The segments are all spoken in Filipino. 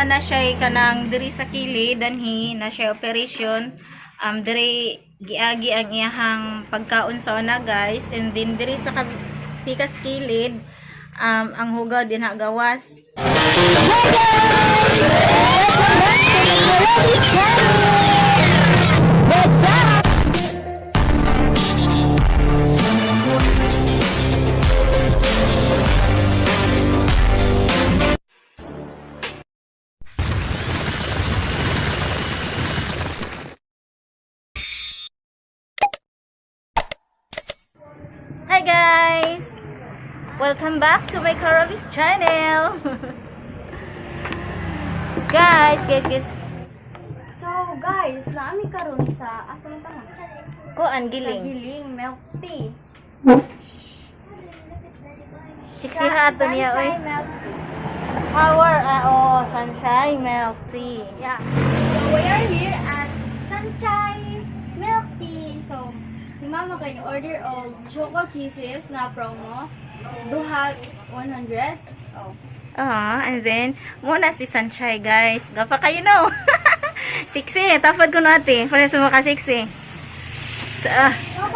naman na siya kanang diri sa kilid danhi na siya operation. Diri giagi ang iyahang pagkaon sa una guys, and then diri sa pikas kilid ang hugaw din gawas. Hi guys! Welcome back to my Karabis channel! guys! So guys, naami karon sa asa man tama? Kuan Sa giling. giling milk tea. Siksiha ato niya oy. Sunshine milk tea. Power sunshine milk tea. Yeah. So we are here at Sunshine Milk Tea. So si mama kay order og Choco Kisses na promo. Duha 100. Oh. And then muna si Sunshine guys. Gapa kayo no. Siksi, tapad ko natin. Pareha mo ka siksi.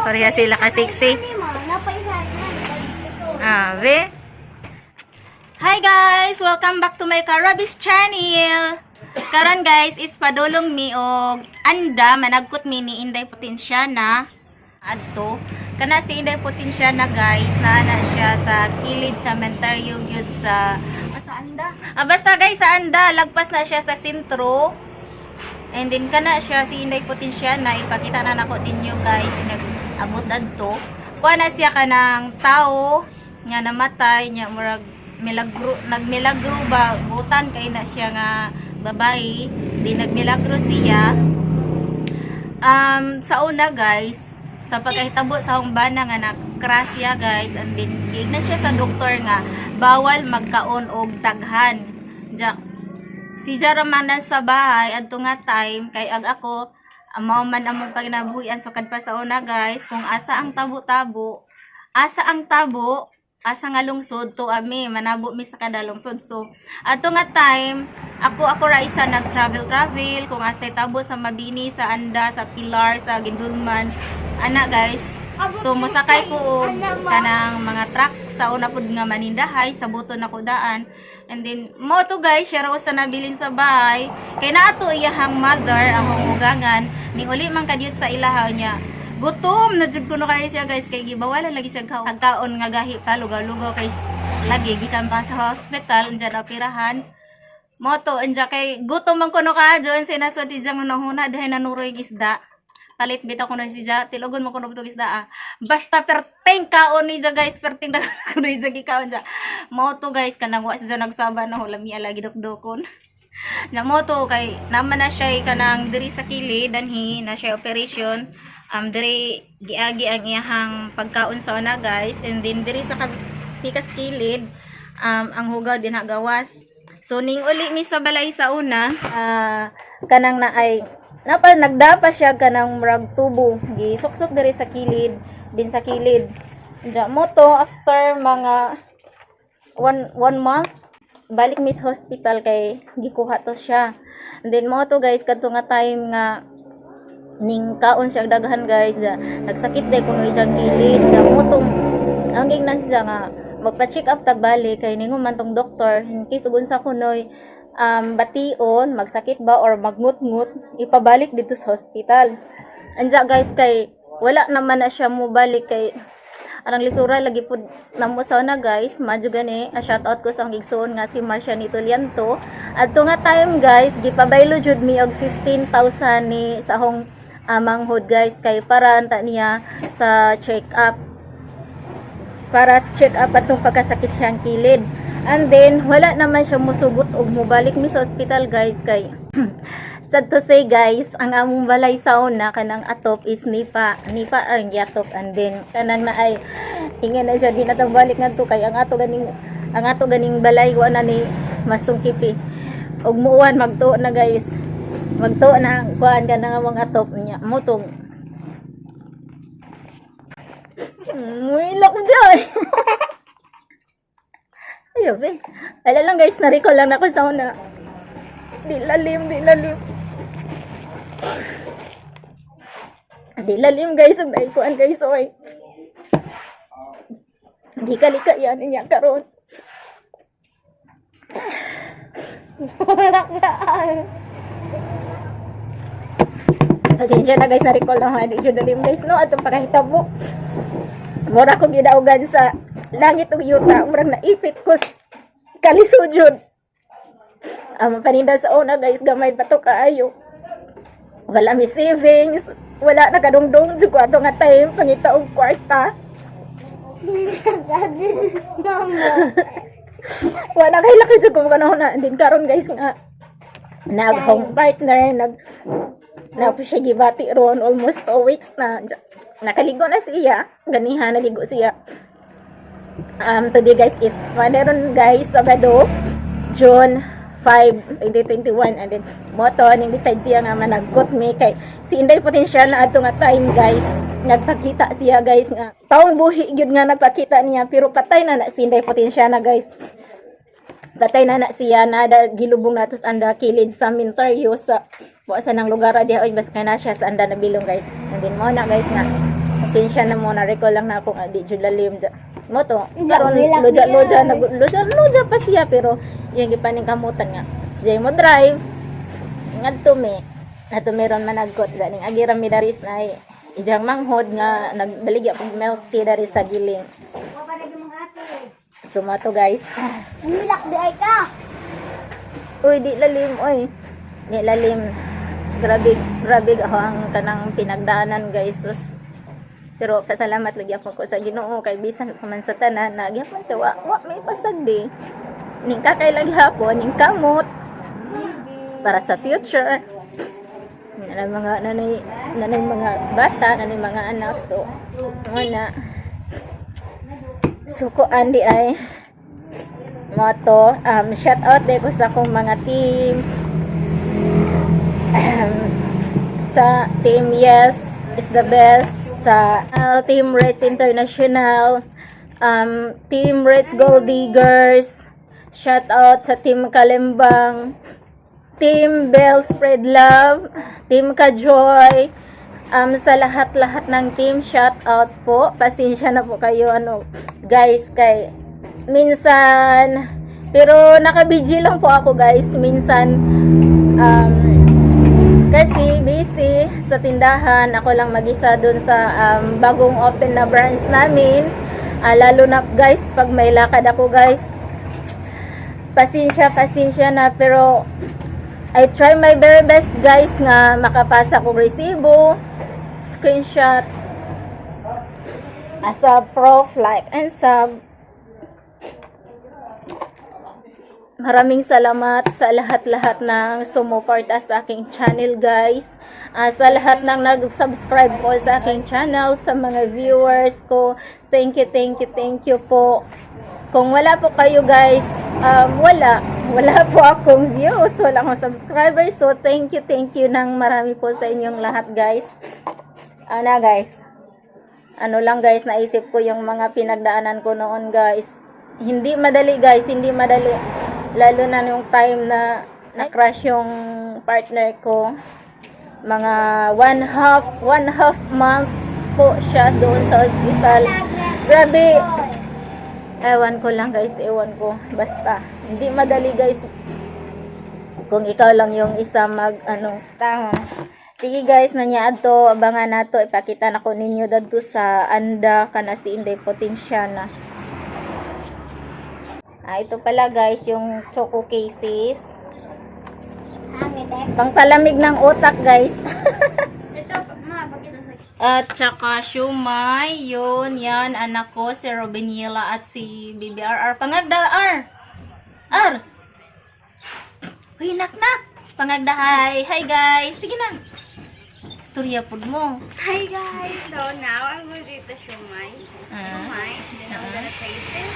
Pareha sila ka siksi. Be. Hi guys! Welcome back to my Karabis channel. Karon guys, is padulong mi og anda managkot mi ni Inday Potensyana adto. Kana si Inday Potensyana guys, naana siya sa kilid sa cemetery gyud sa anda. Basta guys sa anda, lagpas na siya sa sentro. And then kana siya si Inday Potensyana, ipakita na nako dinyo guys, nag-abot adto. Kuha na siya kanang tao nga namatay nya murag nagmilagro ba butan kay na siya nga babae, di nagmilagro siya. Sa una guys, sa pagkahitabo sa humbana nga nakrasya guys, and then na siya sa doktor nga bawal magkaon og daghan. Si Jaraman na sa bahay adto nga time kay ako mao man among pagnabuhian sukad pa sa una guys, kung asa ang tabo-tabo, asa nga lungsod to ami manabo mi sa kada lungsod. So ato nga time ako ra isa nag-travel kung asay tabo sa Mabini, sa Anda, sa Pilar, sa Gindulman ana guys. So mosakay ko og kanang mga truck sa una pud nga manindahay sa buton ako daan. And then mo to guys, siya raw sa nabilin sa bahay kay naato iyahang mother ang ugangan ning uli man kadyot sa ilahaw niya. Gutom na jud kuno kayo siya guys, kay gibawalan lagi siya kaon nga gahi pa lugaw-lugaw kay lagi gikan pa sa hospital unja na operahan. Moto unja kay gutom man kuno ka join sinasod ti jang nahuna dahay nanuroy isda. Palit bitaw kuno si ja tilogon mo kuno bitog isda. Basta perteng kaon ni ja guys, perteng na kuno sa gikaon ja. Moto guys kanang wa siya nagsaba na hulami lagi dok-dokon. Na moto kay naman na siya kanang diri sa kilid danhi na siya operation. Diri giagi ang iyahang pagkaon sa una guys, and then diri sa pikas kilid ang hugaw din gawas. So ning uli mi sa balay sa una kanang na ay nagdapa siya kanang murag tubo gisuksok diri sa kilid din sa kilid. Ja moto after mga one month balik mi sa hospital kay gikuha to siya. And then mo to guys kadto nga time nga ning kaon siya daghan guys, nagsakit day kuno ijang kilid nga motong ang na siya nga magpa-check up tagbalik kay ningon man tong doktor in case ug unsa kunoy bation magsakit ba or magngut-ngut ipabalik dito sa hospital. Anja guys kay wala naman na siya mo balik kay arang lisura lagi pud namo sa una guys, madyo gani shout out ko sa akong igsoon nga si Marcia Nitolianto. Adto nga time guys gipabaylo jud mi og 15,000 ni sa akong manghod guys kay para anta niya sa check up, para sa check up atong pagkasakit siyang kilid. And then wala naman siya musugot og mubalik mi sa hospital guys kay sad to say guys, ang among balay sa una kanang atop is nipa ang yatop, and then kanang na ay ingin na siya di na balik ngadto kay ang ato ganing balay wa na ni masungkipi og muuwan magtuo na guys, magtuo na kuan ka na nga mga atop niya mutong muilak mo ayo be ala lang guys, na-recall lang ako sa una Di lalim, di lalim. Di lalim guys, ug dai kuan guys oy. Di kalika yan niya karon. Pasensya na guys, na-recall na nga di jud lalim guys no atong pakahitabo. Mura ko gidaugan sa langit ug yuta, murag naipit ko kalisod jud. Paninda sa una guys, gamay pa to kaayo. Wala mi savings, wala na kadungdong sa kwato nga time pangita og kwarta. Wala kay laki sa kumukano na din karon guys nga nag home partner na po siya gibati ron almost 2 weeks na nakaligo na siya, ganihan naligo siya. Today guys is meron guys Sabado, June 5, 2021, and then moto ning decide siya nga managkot me kay si Inday Potential na ato nga time guys, nagpakita siya guys nga taong buhi gyud nga nagpakita niya pero patay na si Inday Potential na guys. Patay na siya na gilubong natos anda kilid sa mintaryo sa buwasan ng lugar diha oy bas kay na siya sa anda nabilong guys. And then mo na guys nga pasensya na mo na recall lang na ako nga di jud lalim mo to karon loja pa siya pero yung gipaning kamutan nga siya mo drive ngadto me ato meron managkot ganing agira mi daris na ijang manghod nga nagbaligya pag milk tea dari sa giling. Sumato guys. Nilak di ay ka. Uy, di lalim, oy. Di lalim. Grabe ang kanang pinagdaanan guys. Sus. Pero pasalamat lagi ako ko sa Ginoo kay bisan pa man sa tanan nagyapon sa wa may pasag di. Ning kakay lagi hapon, ning kamot para sa future. Nanay mga bata, nanay mga anak so na suko andi ay moto shout out de ko sa akong mga team sa team Yes is the best, sa team Reds International, team Reds Gold Diggers, shout out sa team Kalembang, team Bell Spread Love, team Kajoy, sa lahat-lahat ng team shout out po. Pasensya na po kayo guys kay minsan pero naka-BG lang po ako guys minsan kasi busy sa tindahan ako lang mag-isa dun sa bagong open na branch namin, lalo na guys pag may lakad ako guys pasensya na pero I try my very best guys nga makapasa ko resibo, screenshot as a proof, like and sub. Maraming salamat sa lahat-lahat ng sumuporta sa aking channel guys, sa lahat ng nag-subscribe po sa aking channel, sa mga viewers ko, thank you po. Kung wala po kayo guys, wala po akong views, wala akong subscribers, so thank you ng marami po sa inyong lahat guys. Guys, lang guys, naisip ko yung mga pinagdaanan ko noon guys. Hindi madali guys, hindi madali. Lalo na yung time na na-crash yung partner ko. Mga one half month po siya doon sa hospital. Grabe. Ewan ko lang guys, ewan ko. Basta, hindi madali guys. Kung ikaw lang yung isa tama. Sige guys, nanyaad to, abangan nato, ipakita na ko ninyo dadto sa anda kana si Inday Potential. Ito pala guys, yung choco cases. Pangpalamig ng utak guys. Ito, ma, pakita sa At saka siumay, yun, yan, anak ko, si Robinilla at si BBRR. Pangagda, R! Uy, nak! Pangagdahay. Hi guys, sige na. Storya po mo. Hi guys! So now I'm going to eat the shumai. Shumai. Then I'm gonna taste it.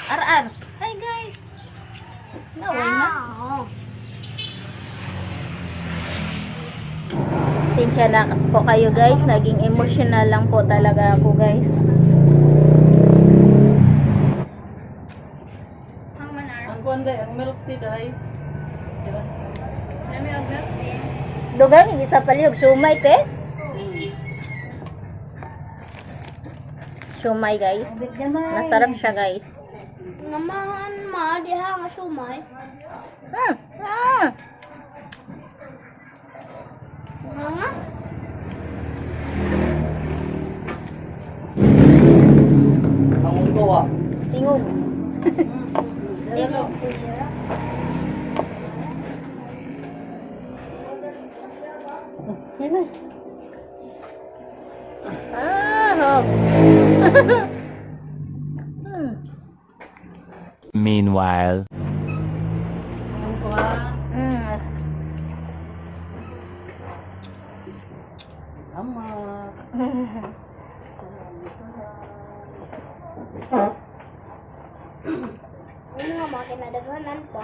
R. Hi guys. Naway na. Sinsya na po kayo guys. Naging emotional lang po talaga ako guys. Ang manar. Ang kuwan day, ang milk tea day. Nami og milk tea. Dugang yung isa pala yung shumay, te. Shumay, guys. Masarap siya, guys. Namahan ma, diha nga sumay. Ah. Mga? Ang tuwa. Tingog. Ah, Meanwhile. mm. Ano nga mga kinadaghanan pa?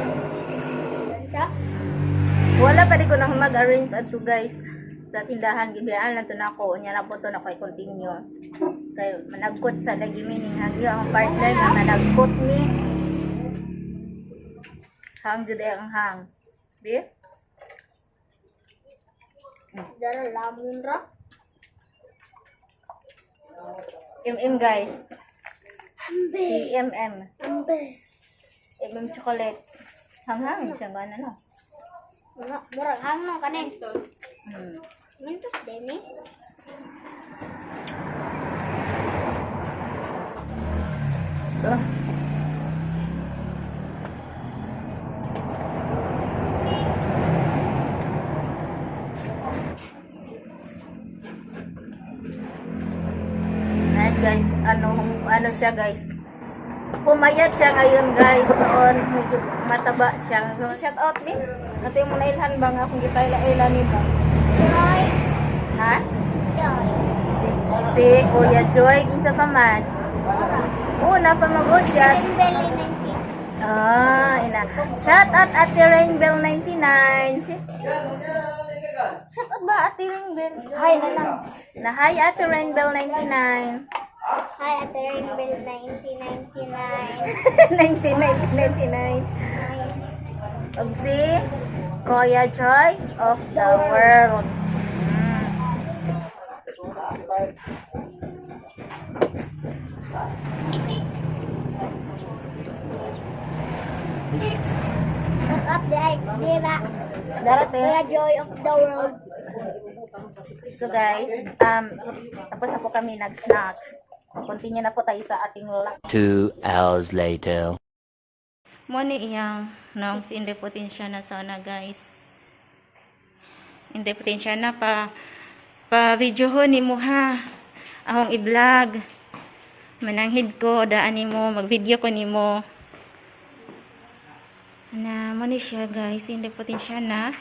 Ganda? Wala pa di ko na mag-arrange ato, guys. Sa tindahan gibiyaan lang to nako, nya na po to na koy continue. Kay managkot sa lagi meaning hagyo ang partner nga managkot ni. Hang jud ang hang. Di? Dara lamun ra. Guys. Si MM. Ambe. Chocolate. Hanghang siya ba na no? Murag hangno kanin. Hmm. Mintos din eh. So, Nice, guys, ano siya, guys. Pumayat siya ngayon, guys. Noon medyo mataba siya. Shout out ni. Kati mo na ilhan bang akong gipayla-ila ni ba? Joy. Ha? Joy. Si Kuya Joy kinsa pa man. Oo, napamagod siya. Beli 90. Ina. Shout out Ate Rainbell 99. Shout out ba Ate Rainbell? Hi na lang. Na hi Ate Rainbell 99. Hi, Ate Rainbell 1999. 99. Og si Kuya Joy of the World. Look up the height. Dira. Darating. Kuya Joy of the world. So guys, tapos na po kami nag-snacks. Continue na po tayo sa ating lunch. 2 hours later. Moni iyang nang si indepotensya na sana guys. Indepotensya na pa videohon ni mo ha. Ahong i-vlog. Mananghid ko daan nimo mag-video ko nimo. Na moni siya guys, indepotensya na.